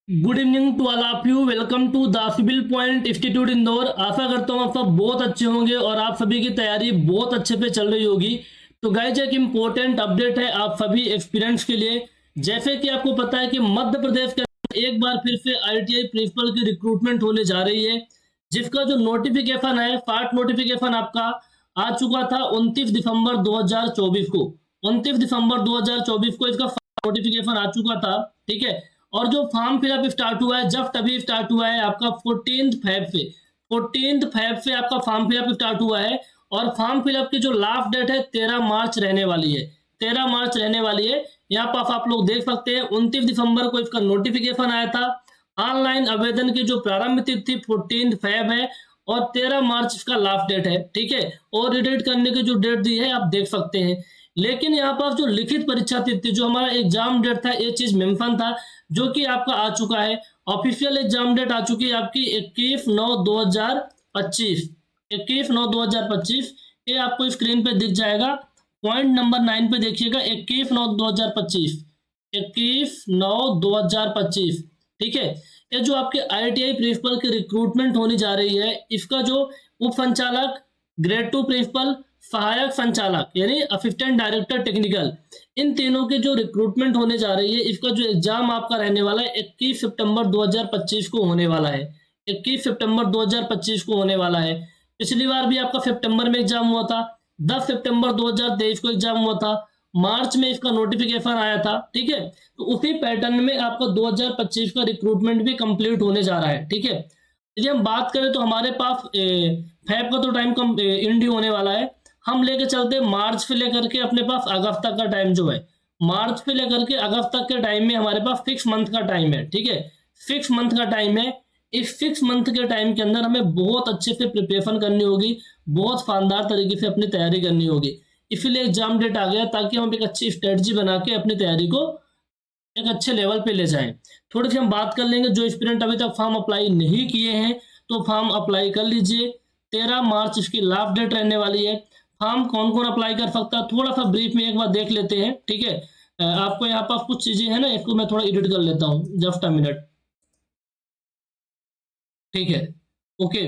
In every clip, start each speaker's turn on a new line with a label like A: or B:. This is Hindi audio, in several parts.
A: Good evening to all of you. Welcome to the civil Point Institute Indore. आशा करता हूँ आप सब बहुत अच्छे होंगे और आप सभी की तैयारी बहुत अच्छे पे चल रही होगी। तो गाइज एक इम्पोर्टेंट अपडेट है आप सभी एक्सपीरियंस के लिए। जैसे कि आपको पता है कि मध्य प्रदेश के अंदर एक बार फिर से ITI प्रिंसिपल की रिक्रूटमेंट होने जा रही है, जिसका जो नोटिफिकेशन है, फास्ट नोटिफिकेशन आपका आ चुका था 29 दिसंबर 2024 को। 29 दिसंबर 2024 को इसका नोटिफिकेशन आ चुका था, ठीक है। और जो फॉर्म फिलअप स्टार्ट हुआ है, जब तभी स्टार्ट हुआ है आपका 14 फैब से आपका फॉर्म फिलअप स्टार्ट हुआ है। और फॉर्म फिलअप की जो लास्ट डेट है 13 मार्च रहने वाली है। 13 मार्च रहने वाली है। यहाँ पर आप लोग देख सकते हैं 29 दिसंबर को इसका नोटिफिकेशन आया था। ऑनलाइन आवेदन की जो प्रारंभ तिथि 14 फैब है और 13 मार्च इसका लास्ट डेट है, ठीक है। और रिडेट करने की जो डेट दी है आप देख सकते हैं। लेकिन यहाँ पर जो लिखित परीक्षा तिथि, जो हमारा एग्जाम डेट था, ये चीज मेंशन था, जो कि आपका आ चुका है। ऑफिशियल एग्जाम डेट आ चुकी है आपकी 21/9/2025। 21/9/2025 ये आपको स्क्रीन पे दिख जाएगा। पॉइंट नंबर 9 पे देखिएगा, 21/9/2025, 21/9/2025, ठीक है। ये जो आपके ITI प्रिंसिपल की रिक्रूटमेंट होने जा रही है, इसका जो उप संचालक, ग्रेड 2 प्रिंसिपल, सहायक संचालक यानी असिस्टेंट डायरेक्टर टेक्निकल, इन तीनों की जो रिक्रूटमेंट होने जा रही है, इसका जो एग्जाम आपका रहने वाला है 21 सितंबर 2025 को होने वाला है। 21 सितंबर 2025 को होने वाला है। पिछली बार भी आपका सितंबर में एग्जाम हुआ था, 10 सितंबर 2023 को एग्जाम हुआ था, मार्च में इसका नोटिफिकेशन आया था, ठीक है। तो उसी पैटर्न में आपका 2025 का रिक्रूटमेंट भी कंप्लीट होने जा रहा है, ठीक है। यदि हम बात करें तो हमारे पास फैब का तो टाइम कम एंड होने वाला है। हम लेके चलते मार्च से लेकर के अपने पास अगस्त तक का टाइम जो है, मार्च से लेकर के अगस्त तक के टाइम में हमारे पास 6 मंथ का टाइम है, ठीक है। 6 मंथ का टाइम है। इस 6 मंथ के टाइम के अंदर हमें बहुत अच्छे से प्रिपरेशन करनी होगी, बहुत शानदार तरीके से अपनी तैयारी करनी होगी। इसलिए एग्जाम डेट आ गया ताकि हम एक अच्छी स्ट्रेटजी बना के अपनी तैयारी को एक अच्छे लेवल पे ले जाएं। थोड़ी सी हम बात कर लेंगे, जो स्टूडेंट अभी तक फॉर्म अप्लाई नहीं किए हैं तो फॉर्म अप्लाई कर लीजिए। 13 मार्च इसकी लास्ट डेट रहने वाली है। फॉर्म कौन कौन अप्लाई कर सकता है, थोड़ा सा ब्रीफ में एक बार देख लेते हैं, ठीक है। आपको यहाँ पर कुछ चीजें हैं ना, इसको मैं थोड़ा एडिट कर लेता हूँ, जस्ट अ मिनट, ठीक है। ओके,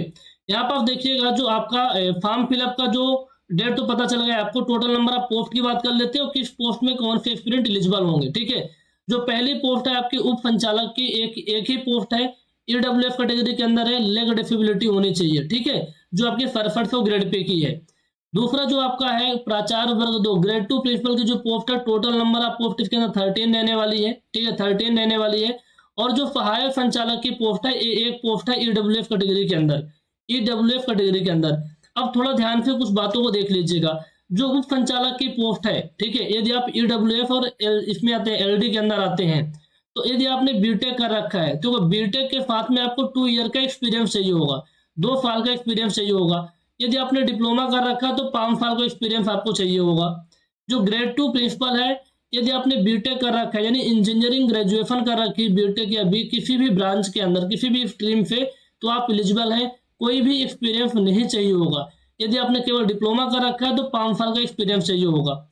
A: यहाँ पर आप देखिएगा जो आपका फॉर्म फिलअप का जो डेट तो पता चल गया आपको। टोटल नंबर ऑफ पोस्ट की बात कर लेते हो, किस पोस्ट में कौन से एस्पिरेंट एलिजिबल होंगे, ठीक है। जो पहली पोस्ट है आपकी उप संचालक की, एक ही पोस्ट है, EWF कैटेगरी के अंदर है, लेग डिसेबिलिटी होनी चाहिए, ठीक है, जो आपके 67 ग्रेड पे की है। दूसरा जो आपका है प्राचार्य वर्ग 2 ग्रेड 2 प्रिंसिपल की जो पोस्ट है, टोटल नंबर ऑफ पोस्ट इसके अंदर 13 रहने वाली है, ठीक है, 13 रहने वाली है। और जो सहायक संचालक की पोस्ट है, एक पोस्ट है EWF कैटेगरी के अंदर, EWF कैटेगरी के अंदर। अब थोड़ा ध्यान से कुछ बातों को देख लीजिएगा। जो उप संचालक की पोस्ट है, ठीक है, यदि आप EWF और इसमें आते हैं, LD के अंदर आते हैं, तो यदि आपने बीटेक कर रखा है तो बीटेक के साथ में आपको 2 ईयर का एक्सपीरियंस चाहिए होगा, 2 साल का एक्सपीरियंस चाहिए होगा। यदि आपने डिप्लोमा कर रखा है तो 5 साल का एक्सपीरियंस आपको चाहिए होगा। जो ग्रेड 2 प्रिंसिपल है, यदि आपने बीटेक कर रखा है यानी इंजीनियरिंग ग्रेजुएशन कर रखी है, बीटेक या बी किसी भी ब्रांच के अंदर, किसी भी स्ट्रीम से, तो आप एलिजिबल हैं। कोई भी एक्सपीरियंस नहीं चाहिए होगा। यदि आपने केवल डिप्लोमा कर रखा है तो 5 साल का एक्सपीरियंस चाहिए होगा।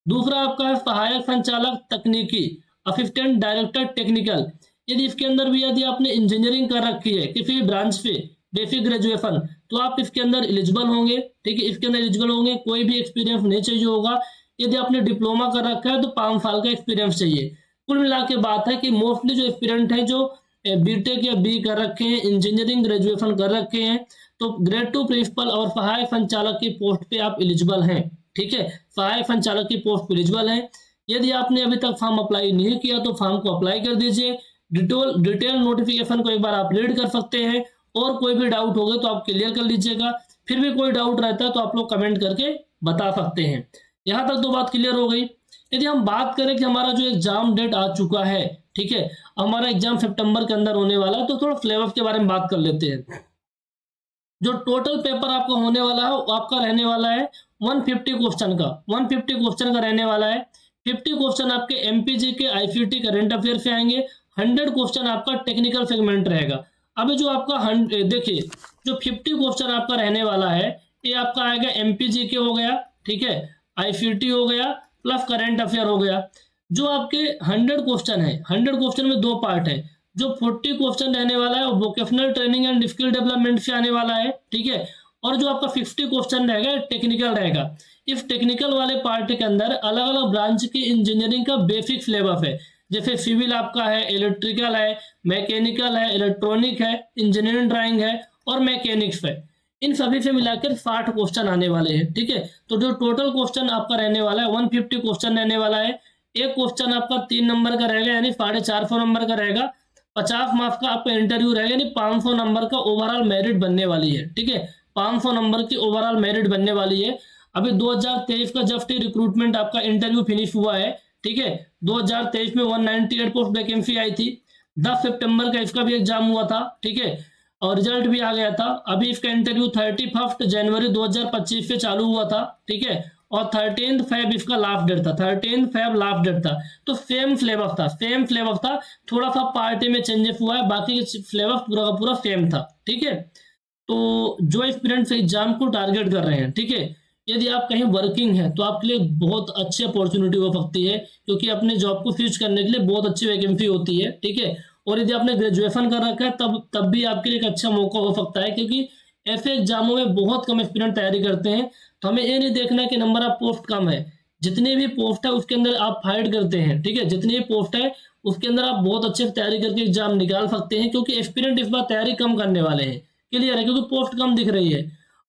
A: दूसरा आपका है सहायक संचालक तकनीकी, असिस्टेंट डायरेक्टर टेक्निकल। यदि इसके अंदर भी यदि आपने इंजीनियरिंग कर रखी है किसी भी ब्रांच पे, बेसिक ग्रेजुएशन, तो आप इसके अंदर एलिजिबल होंगे, ठीक है, इसके अंदर एलिजिबल होंगे। कोई भी एक्सपीरियंस नहीं चाहिए होगा। यदि आपने डिप्लोमा कर रखा है तो 5 साल का एक्सपीरियंस चाहिए। कुल मिला के बात है कि मोस्टली जो एस्पिरेंट है जो बीटेक या बी कर रखे हैं, इंजीनियरिंग ग्रेजुएशन कर रखे हैं, तो ग्रेड 2 प्रिंसिपल और सहायक संचालक की पोस्ट पे आप एलिजिबल हैं, ठीक है, सहायक संचालक की पोस्ट पे एलिजिबल हैं। यदि आपने अभी तक फॉर्म अप्लाई नहीं किया तो फॉर्म को अप्लाई कर दीजिए। डिटेल नोटिफिकेशन को एक बार आप रीड कर सकते हैं, और कोई भी डाउट होगा तो आप क्लियर कर लीजिएगा। फिर भी कोई डाउट रहता है तो आप लोग कमेंट करके बता सकते हैं। यहाँ तक तो बात क्लियर हो गई। यदि हम बात करें कि हमारा जो एग्जाम डेट आ चुका है, ठीक है, हमारा एग्जाम सितंबर के अंदर होने वाला है, तो थोड़ा सिलेबस के बारे में बात कर लेते हैं। जो टोटल पेपर आपका होने वाला है वो आपका रहने वाला है 150 क्वेश्चन का, 150 क्वेश्चन का रहने वाला है। 50 क्वेश्चन आपके MPG के ICT करंट अफेयर से आएंगे, 100 क्वेश्चन आपका टेक्निकल सेगमेंट रहेगा। अभी जो आपका देखिए, जो 50 क्वेश्चन आपका रहने वाला है, ये आपका आएगा MPG के हो गया, ठीक है, ICT हो गया, प्लस करंट अफेयर हो गया। जो आपके 100 क्वेश्चन है, 100 क्वेश्चन में 2 पार्ट है। जो 40 क्वेश्चन रहने वाला है वो vocational training and skill development से आने वाला है, ठीक है। और जो आपका 50 क्वेश्चन रहेगा टेक्निकल रहेगा। इस टेक्निकल वाले पार्ट के अंदर अलग अलग ब्रांच की इंजीनियरिंग का बेसिक सिलेबस है, जैसे सिविल आपका है, इलेक्ट्रिकल है, मैकेनिकल है, इलेक्ट्रॉनिक है, इंजीनियरिंग ड्राइंग है और मैकेनिक्स है। इन सभी से मिलाकर 60 क्वेश्चन आने वाले हैं, ठीक है। तो जो टोटल क्वेश्चन आपका रहने वाला है 150 क्वेश्चन रहने वाला है। एक क्वेश्चन आपका 3 नंबर का रहेगा, यानी 450 नंबर का रहेगा। 50 मार्क्स का आपका इंटरव्यू रहेगा, यानी 500 नंबर का ओवरऑल मेरिट बनने वाली है, ठीक है। 500 नंबर की ओवरऑल मेरिट बनने वाली है। अभी 2023 का जस्ट रिक्रूटमेंट आपका इंटरव्यू फिनिश हुआ है, ठीक है। 2023 में 198 पोस्ट वैकेंसी आई थी। 10 सितंबर का इसका भी एग्जाम हुआ था, ठीक है, और रिजल्ट भी आ गया था। अभी इसका इंटरव्यू 31 जनवरी 2025 से चालू हुआ था, ठीक है, और 13 फेब इसका लास्ट डेट था। 13 फेब लास्ट डेट था। तो सेम फ्लेवर था, थोड़ा सा पार्टी में चेंजेस हुआ है, बाकी फ्लेवर पूरा का पूरा सेम था, ठीक है। तो जो स्टूडेंट्स एग्जाम को टारगेट कर रहे हैं, ठीक है, यदि आप कहीं वर्किंग है तो आपके लिए बहुत अच्छी अपॉर्चुनिटी हो सकती है, क्योंकि अपने जॉब को स्विच करने के लिए बहुत अच्छी वैकेंसी होती है, ठीक है। और यदि आपने ग्रेजुएशन कर रखा है तब भी आपके लिए एक अच्छा मौका हो सकता है, क्योंकि ऐसे एग्जामों में बहुत कम एस्पिरेंट तैयारी करते हैं। तो हमें ये नहीं देखना कि नंबर ऑफ पोस्ट कम है, जितनी भी पोस्ट है उसके अंदर आप फाइट करते हैं, ठीक है। जितनी भी पोस्ट है उसके अंदर आप बहुत अच्छे से तैयारी करके एग्जाम निकाल सकते हैं, क्योंकि एस्पिरेंट इस बार तैयारी कम करने वाले हैं। क्लियर है, क्योंकि पोस्ट कम दिख रही है।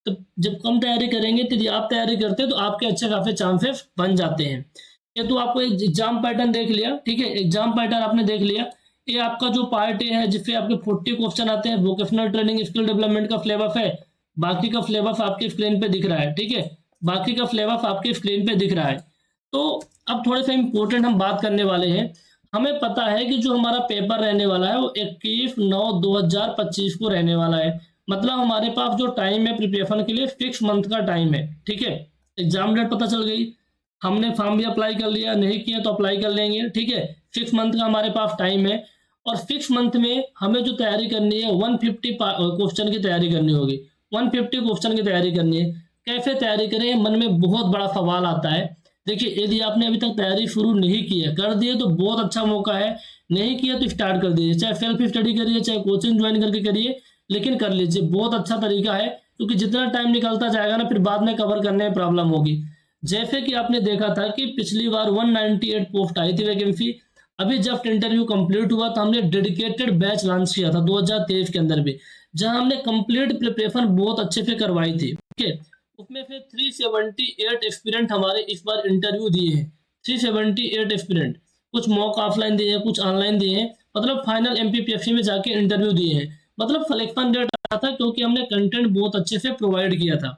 A: तो जब कम तैयारी करेंगे तो यदि आप तैयारी करते हैं तो आपके अच्छे खासे चांसेस बन जाते हैं। ये तो आपको एग्जाम पैटर्न देख लिया, ठीक है, एग्जाम पैटर्न आपने देख लिया। ये आपका जो पार्ट ए है जिससे आपके 40 क्वेश्चन आते हैं, वोकेशनल ट्रेनिंग स्किल डेवलपमेंट का सिलेबस है। बाकी का सिलेबस आपके स्क्रीन पे दिख रहा है, ठीक है, बाकी का सिलेबस आपके स्क्रीन पे दिख रहा है। तो अब थोड़े से इंपॉर्टेंट हम बात करने वाले हैं। हमें पता है कि जो हमारा पेपर रहने वाला है वो 21/9/2025 को रहने वाला है। मतलब हमारे पास जो टाइम है प्रिपरेशन के लिए 6 मंथ का टाइम है, ठीक है। एग्जाम डेट पता चल गई, हमने फॉर्म भी अप्लाई कर लिया, नहीं किया तो अप्लाई कर लेंगे, ठीक है। 6 मंथ का हमारे पास टाइम है, और 6 मंथ में हमें जो तैयारी करनी है 150 क्वेश्चन की तैयारी करनी होगी। 150 क्वेश्चन की तैयारी करनी है। कैसे तैयारी करें, मन में बहुत बड़ा सवाल आता है। देखिए, यदि आपने अभी तक तैयारी शुरू नहीं की है, कर दिए तो बहुत अच्छा मौका है, नहीं किया तो स्टार्ट कर दीजिए। चाहे सेल्फ स्टडी करिए, चाहे कोचिंग ज्वाइन करके करिए, लेकिन कर लीजिए, बहुत अच्छा तरीका है। क्योंकि जितना टाइम निकलता जाएगा ना, फिर बाद में कवर करने में प्रॉब्लम होगी। जैसे कि आपने देखा था कि पिछली बार 198 पोस्ट आई थी वैकेंसी। अभी जब इंटरव्यू कंप्लीट हुआ तो हमने डेडिकेटेड बैच लॉन्च किया था 2023 के अंदर भी, जहां हमने कंप्लीट प्रिपरेशन बहुत अच्छे से करवाई थी, ठीक है। उसमें से 378 एस्पिरेंट हमारे इस बार इंटरव्यू दिए हैं। 378 एस्पिरेंट, कुछ मॉक ऑफलाइन दिए हैं, कुछ ऑनलाइन दिए हैं, मतलब फाइनल एमपीपीएससी में जाके इंटरव्यू दिए हैं। मतलब सिलेक्शन रेट आया था, क्योंकि हमने कंटेंट बहुत अच्छे से प्रोवाइड किया था।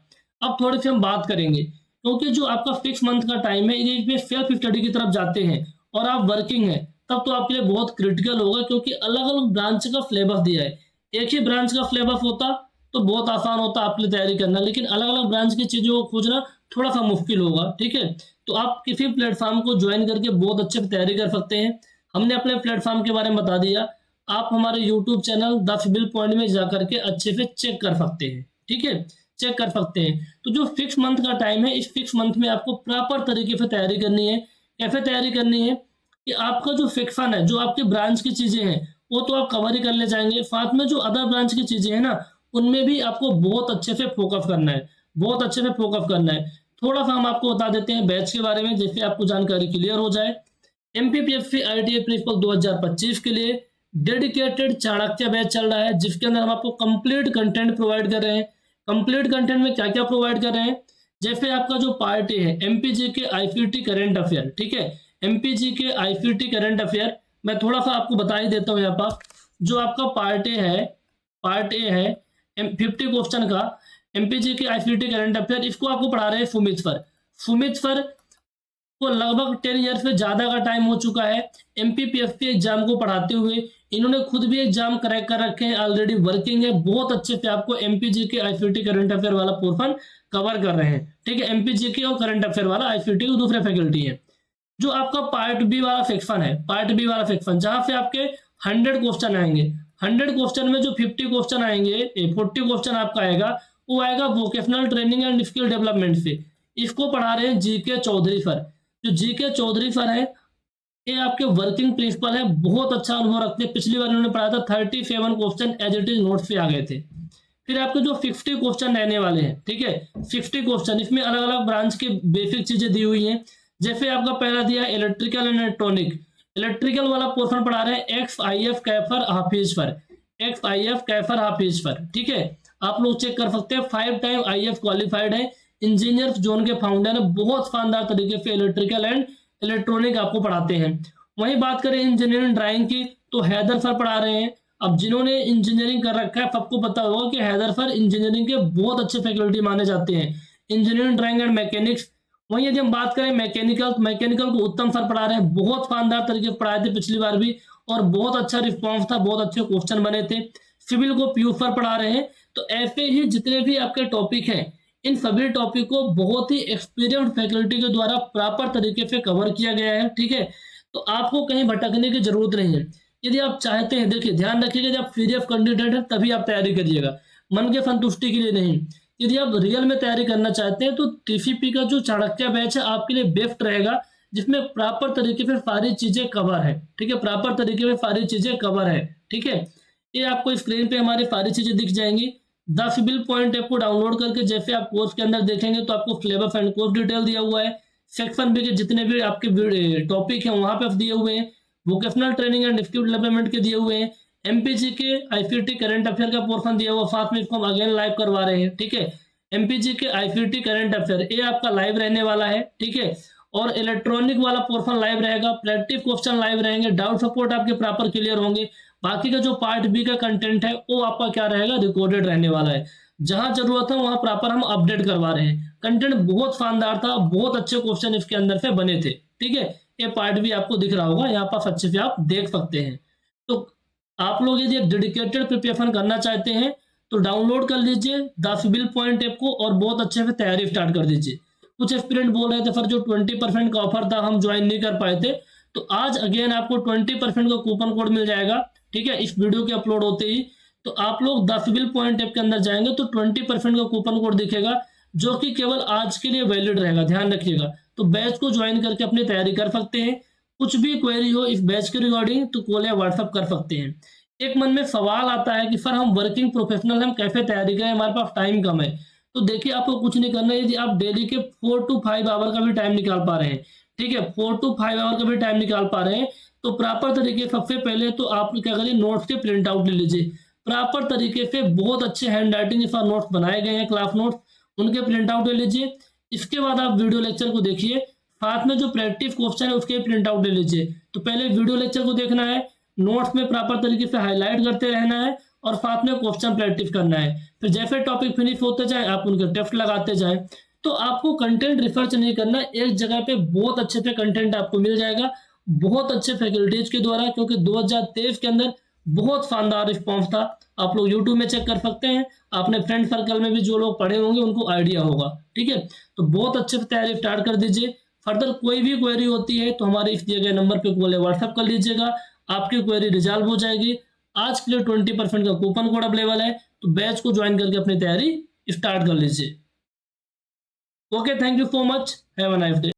A: अब थोड़ी सी हम बात करेंगे, क्योंकि जो आपका 6 मंथ का टाइम है, ये सेल्फ स्टडी की तरफ जाते हैं और आप वर्किंग है, तब तो आपके लिए बहुत क्रिटिकल होगा, क्योंकि अलग अलग ब्रांच का सिलेबस दिया है। एक ही ब्रांच का सिलेबस होता तो बहुत आसान होता आपके लिए तैयारी करना, लेकिन अलग अलग ब्रांच की चीज़ों को खोजना थोड़ा सा मुश्किल होगा, ठीक है। तो आप किसी प्लेटफॉर्म को ज्वाइन करके बहुत अच्छे से तैयारी कर सकते हैं। हमने अपने प्लेटफॉर्म के बारे में बता दिया। आप हमारे YouTube channel the civil point में जा करके अच्छे से चेक कर सकते हैं, ठीक है, चेक कर सकते हैं। तो जो 6 मंथ का टाइम है, इस 6 मंथ में आपको प्रॉपर तरीके से तैयारी करनी है। कैसे तैयारी करनी है कि आपका जो सेक्शन है, जो आपके ब्रांच की चीज़ें हैं, वो तो आप कवर ही करने जाएंगे, साथ में जो अदर ब्रांच की चीज़ें हैं ना, उनमें भी आपको बहुत अच्छे से फोकस करना है, बहुत अच्छे से फोकस करना है। थोड़ा सा हम आपको बता देते हैं बैच के बारे में, जिससे आपको जानकारी क्लियर हो जाए। एमपीपीएससी आईटीआई प्रिंसिपल 2025 के लिए डेडिकेटेड चाणक्य बैच चल रहा है, जिसके अंदर हम आपको कंप्लीट कंटेंट प्रोवाइड कर रहे हैं। कंप्लीट कंटेंट में क्या क्या प्रोवाइड कर रहे हैं, जैसे आपका जो पार्ट ए है एमपीजी के आईसीटी करंट अफेयर, ठीक है, एमपीजी के आईसीटी करंट अफेयर, मैं थोड़ा सा आपको बता ही देता हूँ यहाँ पर। जो आपका पार्ट ए है 50 क्वेश्चन का एमपीजी के आईसीटी करंट अफेयर, इसको आपको पढ़ा रहे हैं सुमित सर को लगभग 10 ईयर से ज़्यादा का टाइम हो चुका है एमपीपीएससी एग्जाम को पढ़ाते हुए। इन्होंने खुद भी एग्जाम क्रैक कर रखे हैं, ऑलरेडी वर्किंग है, बहुत अच्छे से आपको एमपीजी के आईसीटी करंट अफेयर वाला पोर्शन कवर कर रहे हैं, ठीक है। एमपीजी के और करंट अफेयर वाला आईसीटी की दूसरे फैकल्टी है। जो आपका पार्ट बी वाला सेक्शन है, पार्ट बी वाला सेक्शन, जहाँ से आपके 100 क्वेश्चन आएंगे, 100 क्वेश्चन में जो 50 क्वेश्चन आएंगे, 40 क्वेश्चन आपका आएगा, वो आएगा vocational training and skill development से। इसको पढ़ा रहे हैं जीके चौधरी सर। जो जीके चौधरी सर है, ये आपके वर्किंग प्रिंसिपल है, बहुत अच्छा अनुभव रखते हैं। पिछली बार इन्होंने पढ़ाया था 37 question as it is notes पे आ गए थे। फिर आपके जो 50 क्वेश्चन रहने वाले हैं, ठीक है, 50 क्वेश्चन, इसमें अलग अलग ब्रांच की बेसिक चीजें दी हुई हैं। जैसे आपका पहला दिया इलेक्ट्रिकल एंड इलेक्ट्रॉनिक, इलेक्ट्रिकल वाला पोर्शन पढ़ा रहे हैं एक्स आई एफ कैफर हाफिज पर, एक्स आई एफ कैफर हाफिज पर, ठीक है। आप लोग चेक कर सकते हैं, 5 टाइम आई एफ क्वालिफाइड है, इंजीनियर जोन के फाउंडर है, बहुत शानदार तरीके से इलेक्ट्रिकल एंड इलेक्ट्रॉनिक आपको पढ़ाते हैं। वहीं बात करें इंजीनियरिंग ड्राइंग की, तो हैदर सर पढ़ा रहे हैं। अब जिन्होंने इंजीनियरिंग कर रखा है सबको पता होगा कि हैदर सर इंजीनियरिंग के बहुत अच्छे फैकल्टी माने जाते हैं, इंजीनियरिंग ड्राइंग एंड मैकेनिक्स। वहीं यदि हम बात करें मैकेनिकल, तो मैकेनिकल को उत्तम सर पढ़ा रहे हैं, बहुत शानदार तरीके से पढ़ाए थे पिछली बार भी, और बहुत अच्छा रिस्पॉन्स था, बहुत अच्छे क्वेश्चन बने थे। सिविल को पीयूष सर पढ़ा रहे हैं। तो ऐसे ही जितने भी आपके टॉपिक हैं, इन सभी टॉपिक को बहुत ही एक्सपीरियंस फैकल्टी के द्वारा प्रॉपर तरीके से कवर किया गया है, ठीक है। तो आपको कहीं भटकने की जरूरत नहीं है। यदि आप चाहते हैं, देखिए ध्यान रखिएगा, जब सीरियस कैंडिडेट है तभी आप तैयारी करिएगा, मन के संतुष्टि के लिए नहीं। यदि आप रियल में तैयारी करना चाहते हैं तो टीसीपी का जो चाणक्य बैच है आपके लिए बेस्ट रहेगा, जिसमें प्रॉपर तरीके से सारी चीजें कवर है, ठीक है, प्रॉपर तरीके से सारी चीजें कवर है, ठीक है। ये आपको स्क्रीन पे हमारी सारी चीजें दिख जाएंगी। द सिविल पॉइंट ऐप को डाउनलोड करके जैसे आप कोर्स के अंदर देखेंगे तो आपको सिलेबस एंड कोर्स डिटेल दिया हुआ है, सेक्शन बी के जितने भी आपके टॉपिक हैं वहां पे दिए हुए हैं, vocational training and skill development के दिए हुए हैं, एमपीजी के आईसीटी करंट अफेयर का पोर्शन दिया हुआ, साथ में इसको हम अगेन लाइव करवा रहे हैं, ठीक है। एमपीजी के आईसीटी करंट अफेयर ये आपका लाइव रहने वाला है, ठीक है। और इलेक्ट्रॉनिक वाला पोर्शन लाइव रहेगा, प्रैक्टिस क्वेश्चन लाइव रहेंगे, डाउट सपोर्ट आपके प्रॉपर क्लियर होंगे। बाकी का जो पार्ट बी का कंटेंट है वो आपका क्या रहेगा, रिकॉर्डेड रहने वाला है। जहां जरूरत है वहां प्रॉपर हम अपडेट करवा रहे हैं। कंटेंट बहुत शानदार था, बहुत अच्छे क्वेश्चन इसके अंदर से बने थे, ठीक है। ये पार्ट भी आपको दिख रहा होगा, यहाँ पर अच्छे से आप देख सकते हैं। तो आप लोग यदि डेडिकेटेड प्रिपरेशन करना चाहते हैं तो डाउनलोड कर लीजिए द सिविल पॉइंट ऐप को और बहुत अच्छे से तैयारी स्टार्ट कर दीजिए। कुछ एस्पिरेंट बोल रहे थे सर जो 20% का ऑफर था हम ज्वाइन नहीं कर पाए थे, तो आज अगेन आपको 20% का कूपन कोड मिल जाएगा, ठीक है, इस वीडियो के अपलोड होते ही। तो आप लोग द सिविल पॉइंट ऐप के अंदर जाएंगे तो 20% का कूपन कोड दिखेगा, जो कि केवल आज के लिए वैलिड रहेगा, ध्यान रखिएगा। तो बैच को ज्वाइन करके अपनी तैयारी कर सकते हैं। कुछ भी क्वेरी हो इस बैच के रिगार्डिंग तो कॉल या व्हाट्सअप कर सकते हैं। एक मन में सवाल आता है कि सर हम वर्किंग प्रोफेशनल, हम कैसे तैयारी करें, हमारे पास टाइम कम है। तो देखिए आपको कुछ नहीं करना है, यदि आप डेली के 4 to 5 आवर का भी टाइम निकाल पा रहे हैं, ठीक है, 4 to 5 आवर का भी टाइम निकाल पा रहे हैं, तो प्रॉपर तरीके सबसे पहले तो आप क्या करिए, नोट्स के प्रिंट आउट ले लीजिए। प्रॉपर तरीके से बहुत अच्छे हैंड राइटिंग के साथ नोट्स बनाए गए हैं, क्लास नोट्स, उनके प्रिंट आउट ले लीजिए। इसके बाद आप वीडियो लेक्चर को देखिए, साथ में जो प्रैक्टिस क्वेश्चन है उसके प्रिंट आउट ले लीजिए। तो पहले वीडियो लेक्चर को देखना है, नोट्स में प्रॉपर तरीके से हाईलाइट करते रहना है और साथ में क्वेश्चन प्रैक्टिस करना है। फिर जैसे टॉपिक फिनिश होते जाए आप उनके टेस्ट लगाते जाए। तो आपको कंटेंट रिसर्च नहीं करना, एक जगह पे बहुत अच्छे से कंटेंट आपको मिल जाएगा, बहुत अच्छे फैकल्टीज के द्वारा, क्योंकि 2023 के अंदर बहुत शानदार रिस्पॉन्स था। आप लोग यूट्यूब में चेक कर सकते हैं, अपने फ्रेंड सर्कल में भी जो लोग पढ़े होंगे उनको आइडिया होगा, ठीक है। तो बहुत अच्छे से तैयारी स्टार्ट कर दीजिए। फर्दर कोई भी क्वेरी होती है तो हमारे इस दिए गए नंबर पे कॉल या व्हाट्सएप कर लीजिएगा, आपकी क्वेरी रिजॉल्व हो जाएगी। आज के लिए 20% का कूपन कोड अवेलेबल है, तो बैच को ज्वाइन करके अपनी तैयारी स्टार्ट कर लीजिए। Okay, thank you so much, have a nice day.